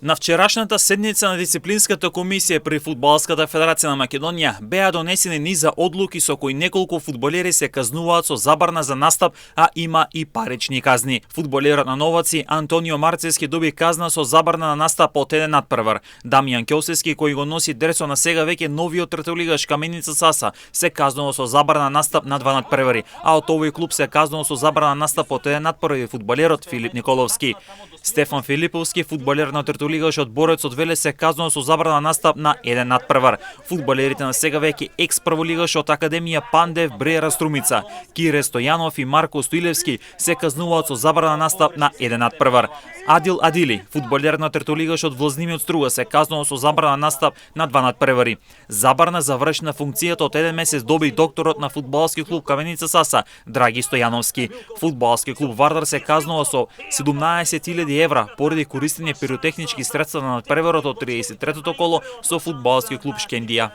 На вчерашната седница на дисциплинската комисија при Фудбалската федерација на Македонија беа донесени низа одлуки со кои неколку фудбалери се казнуваат со забрана за настап, а има и парични казни. Фудбалерот на Новаци Антонио Марцевски доби казна со забрана на настап од еден надпревар. Дамјан Ќосевски, кој го носи дресот на сега веќе новиот третолигаш Каменица Саса, се казнува со забрана на настап на два надпревари, а од овој клуб се казнува со забрана на настап од еден надпревар фудбалерот Филип Николовски. Стефан Филиповски, фудбалер на третолигашот Борец од Велес, се казнува со забрана настап на еден надпревар. Фудбалерите на сега веќе екс-прволигашот Академија Пандев, Бреера Струмица, Кире Стојанов и Марко Стоилевски се казнуваат со забрана настап на еден надпревар. Адил Адили, фудбалер на третолигашот Влазними од Струга, се казнува со забрана настап на два надпревари. Забрана за врши на функцијата од еден месец доби и докторот на фудбалски клуб Каменица Саса, Драги Стојановски. Фудбалски клуб Вардар се казнува со 17.000 евра поради користење пиротехнички средства на надпреварот од 33-тото коло со фудбалски клуб Шкендија.